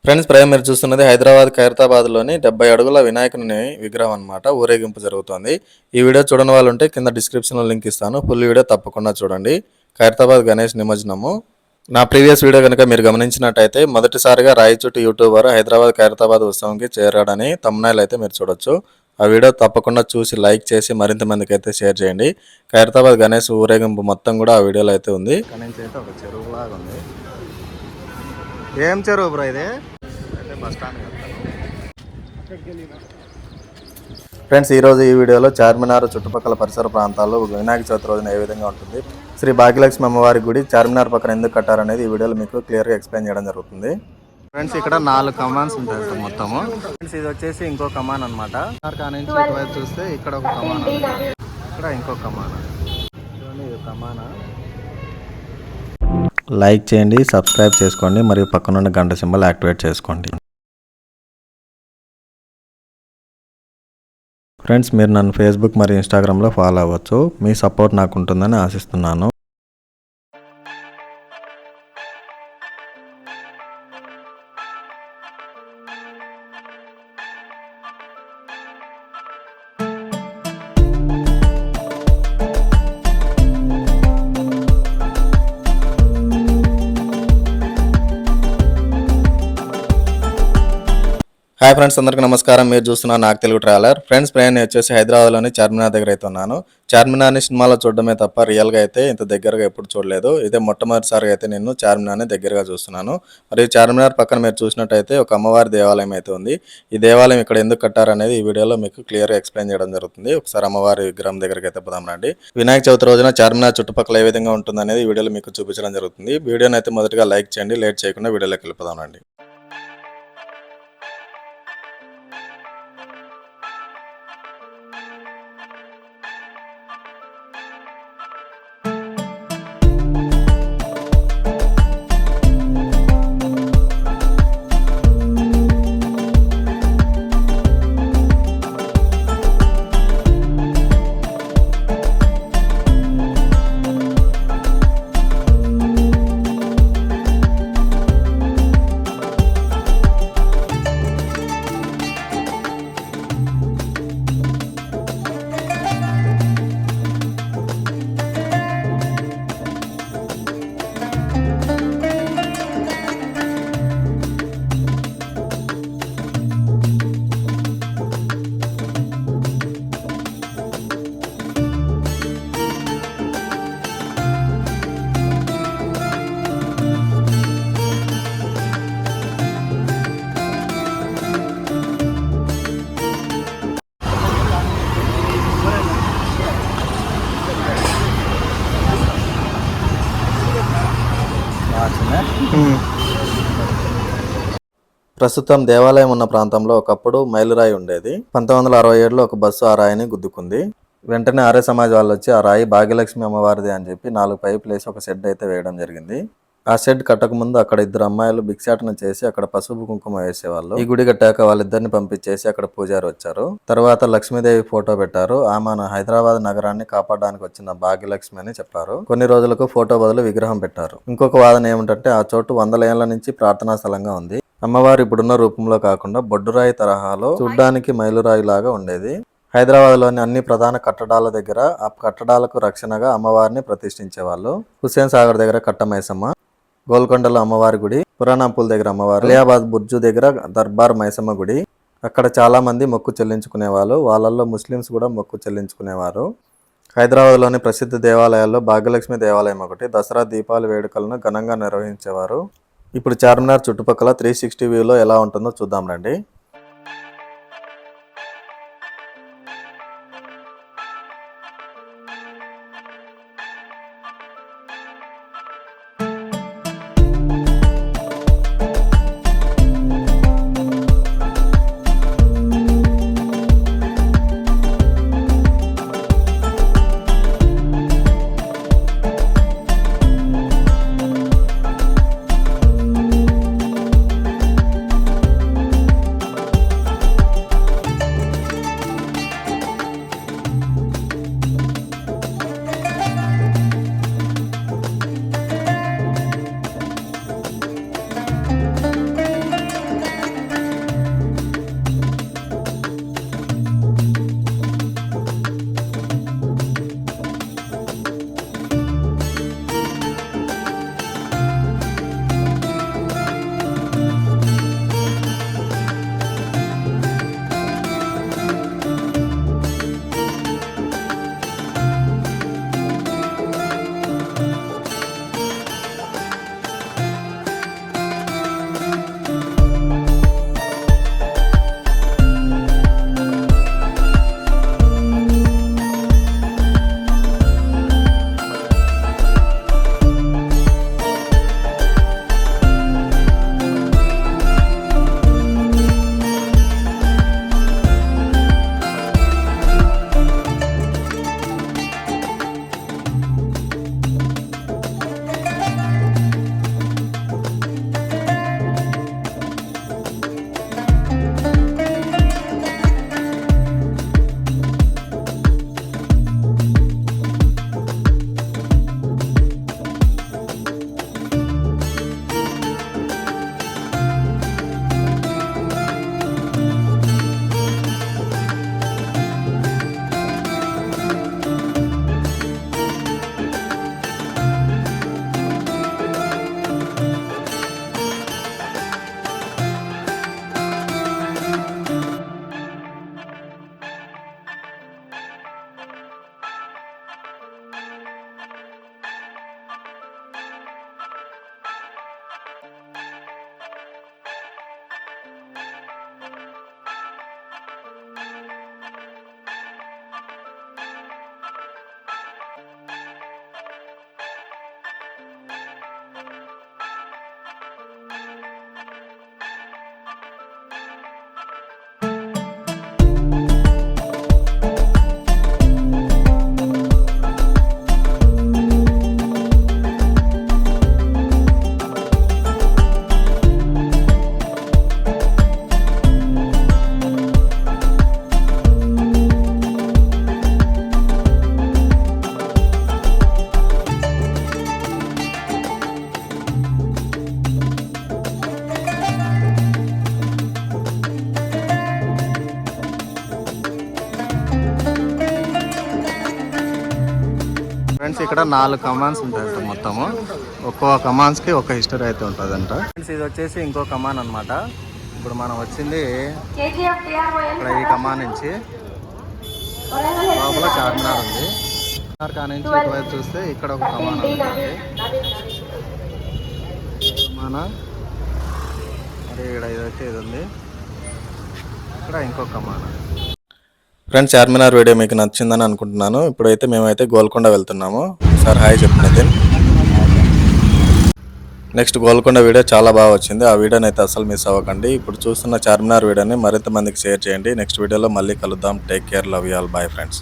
Friends ప్రేమ మీరు చూస్తున్నది హైదరాబాద్ ఖైరతాబాద్లోని 70 అడుగుల వినాయకుని విగ్రహం అనమాట. ఊరేగింపు జరుగుతోంది. ఈ వీడియో చూడని వాళ్ళు ఉంటే కింద డిస్క్రిప్షన్లో లింక్ ఇస్తాను. ఫుల్ వీడియో తప్పకుండా చూడండి. ఖైరతాబాద్ గణేష్ నిమజ్జనము. నా ప్రీవియస్ వీడియో కనుక మీరు గమనించినట్టయితే మొదటిసారిగా రాయచోటి యూట్యూబర్ హైదరాబాద్ ఖైరతాబాద్ ఉత్సవంకి చేరాడని తమ్నైల్ అయితే మీరు చూడొచ్చు. ఆ వీడియో తప్పకుండా చూసి లైక్ చేసి మరింత మందికి అయితే షేర్ చేయండి. ఖైరతాబాద్ గణేష్ ఊరేగింపు మొత్తం కూడా ఆ వీడియోలో అయితే ఉంది. ఇక్కడ నుంచి అయితే ఒక చెరువు లాగా ఉంది. ఏం చెరువు బ్రో ఇది? అయితే బస్ స్టాండ్ ఫ్రెండ్స్, ఈరోజు ఈ వీడియోలో చార్మినార్ చుట్టుపక్కల పరిసర ప్రాంతాల్లో వినాయక చవితి రోజున ఏ విధంగా ఉంటుంది, శ్రీ భాగ్యలక్ష్మి అమ్మవారి గుడి చార్మినార్ పక్కన ఎందుకు కట్టారనేది ఈ వీడియోలో మీకు క్లియర్గా ఎక్స్ప్లెయిన్ చేయడం జరుగుతుంది. ఫ్రెండ్స్, ఇక్కడ 4 కమాన్స్ ఉంటాయి సార్ మొత్తము. ఫ్రెండ్స్, ఇది వచ్చేసి ఇంకో కమాన్ అనమాట. నుంచి ఇటువైపు చూస్తే ఇక్కడ ఒక కమాన్, ఇక్కడ ఇంకో కమాన్. ఇది కమానా. లైక్ చేయండి, సబ్స్క్రైబ్ చేసుకోండి, మరియు పక్కనున్న గంట సింబల్ యాక్టివేట్ చేసుకోండి. ఫ్రెండ్స్, మీరు నన్ను ఫేస్బుక్ మరియు ఇన్స్టాగ్రామ్లో ఫాలో అవ్వచ్చు. మీ సపోర్ట్ నాకు ఉంటుందని ఆశిస్తున్నాను. హాయ్ ఫ్రెండ్స్, అందరికీ నమస్కారం. మీరు చూస్తున్న నాకు తెలుగు ట్రావెలర్. ఫ్రెండ్స్, నేను వచ్చేసి హైదరాబాద్లోని చార్మినార్ దగ్గర అయితే ఉన్నాను. చార్మినార్ని సినిమాలో చూడడమే తప్ప రియల్గా అయితే ఇంత దగ్గరగా ఎప్పుడు చూడలేదు. ఇదే మొట్టమొదటిసారిగా అయితే నేను చార్మినార్ని దగ్గరగా చూస్తున్నాను. మరియు చార్మినార్ పక్కన మీరు చూసినట్టయితే ఒక అమ్మవారి దేవాలయం అయితే ఉంది. ఈ దేవాలయం ఇక్కడ ఎందుకు కట్టారనేది ఈ వీడియోలో మీకు క్లియర్గా ఎక్స్ప్లెయిన్ చేయడం జరుగుతుంది. ఒకసారి అమ్మవారి విగ్రహం దగ్గరికి అయితే పోదాం రండి. వినాయక చవితి రోజున చార్మినార్ చుట్టుపక్కల ఏ విధంగా ఉంటుందనేది ఈ వీడియోలో మీకు చూపించడం జరుగుతుంది. వీడియోని అయితే మొదటిగా లైక్ చేయండి. లేట్ చేయకుండా వీడియోలోకి వెళ్ళిపోదాం రండి. ప్రస్తుతం దేవాలయం ఉన్న ప్రాంతంలో ఒకప్పుడు మైలురాయి ఉండేది. 1967లో ఒక బస్సు ఆ రాయిని గుద్దుకుంది. వెంటనే ఆర్య సమాజ్ వాళ్ళు వచ్చి ఆ రాయి భాగ్యలక్ష్మి అమ్మవారిది అని చెప్పి 4 పైపులు వేసి ఒక షెడ్ అయితే వేయడం జరిగింది. ఆ షెడ్ కట్టక ముందు అక్కడ 2 అమ్మాయిలు భిక్షాటన చేసి అక్కడ పసుపు కుంకుమ వేసేవాళ్ళు. ఈ గుడి కట్టాక వాళ్ళిద్దరిని పంపించేసి అక్కడ పూజారి వచ్చారు. తర్వాత లక్ష్మీదేవి ఫోటో పెట్టారు. ఆమె హైదరాబాద్ నగరాన్ని కాపాడడానికి వచ్చిన భాగ్యలక్ష్మి అని చెప్పారు. కొన్ని రోజులకు ఫోటో బదులు విగ్రహం పెట్టారు. ఇంకొక వాదన ఏమిటంటే ఆ చోటు 100 ఏళ్ల నుంచి ప్రార్థనా స్థలంగా ఉంది. అమ్మవారు ఇప్పుడున్న రూపంలో కాకుండా బొడ్డురాయి తరహాలో చూడ్డానికి మైలురాయి లాగా ఉండేది. హైదరాబాద్లోని అన్ని ప్రధాన కట్టడాల దగ్గర ఆ కట్టడాలకు రక్షణగా అమ్మవారిని ప్రతిష్ఠించేవాళ్ళు. హుస్సేన్ సాగర్ దగ్గర కట్టమైసమ్మ, గోల్కొండలో అమ్మవారి గుడి, పురాణంపూల్ దగ్గర అమ్మవారు, అలియాబాద్ బుర్జు దగ్గర దర్బార్ మైసమ్మ గుడి. అక్కడ చాలా మంది మొక్కు చెల్లించుకునేవాళ్ళు. వాళ్ళల్లో ముస్లిమ్స్ కూడా మొక్కు చెల్లించుకునేవారు. హైదరాబాద్లోని ప్రసిద్ధ దేవాలయాల్లో భాగ్యలక్ష్మి దేవాలయం ఒకటి. దసరా దీపావళి వేడుకలను ఘనంగా నిర్వహించేవారు. ఇప్పుడు చార్మినార్ చుట్టుపక్కల 360 వ్యూలో ఎలా ఉంటుందో చూద్దాం రండి. ఫ్రెండ్స్ ఇక్కడ 4 కమాన్స్ ఉంటాయంట మొత్తము. ఒక్కో కమాన్స్కి ఒక హిస్టరీ అయితే ఉంటుందంట. ఫ్రెండ్స్ ఇది వచ్చేసి ఇంకో కమాన్ అనమాట. ఇప్పుడు మనం వచ్చింది ఇక్కడ ఈ కమాన్ నుంచి. లోపల చార్మినార్ ఉంది. చార్మినార్ కా నుంచి ఇటువైపు చూస్తే ఇక్కడ ఒక కమాన్ ఉంది. మరి ఇక్కడ ఇదైతే ఇది ఉంది. ఇక్కడ ఇంకో కమాన్. ఫ్రెండ్స్ చార్మినార్ వీడియో మీకు నచ్చిందని అనుకుంటున్నాను. ఇప్పుడైతే మేమైతే గోల్కొండ వెళ్తున్నాము. సార్ హాయ్ చెప్పు నితిన్. నెక్స్ట్ గోల్కొండ వీడియో చాలా బాగా వచ్చింది. ఆ వీడియోని అయితే అసలు మిస్ అవ్వకండి. ఇప్పుడు చూస్తున్న చార్మినార్ వీడియోని మరింత మందికి షేర్ చేయండి. నెక్స్ట్ వీడియోలో మళ్ళీ కలుద్దాం. Take care, love you all, bye friends.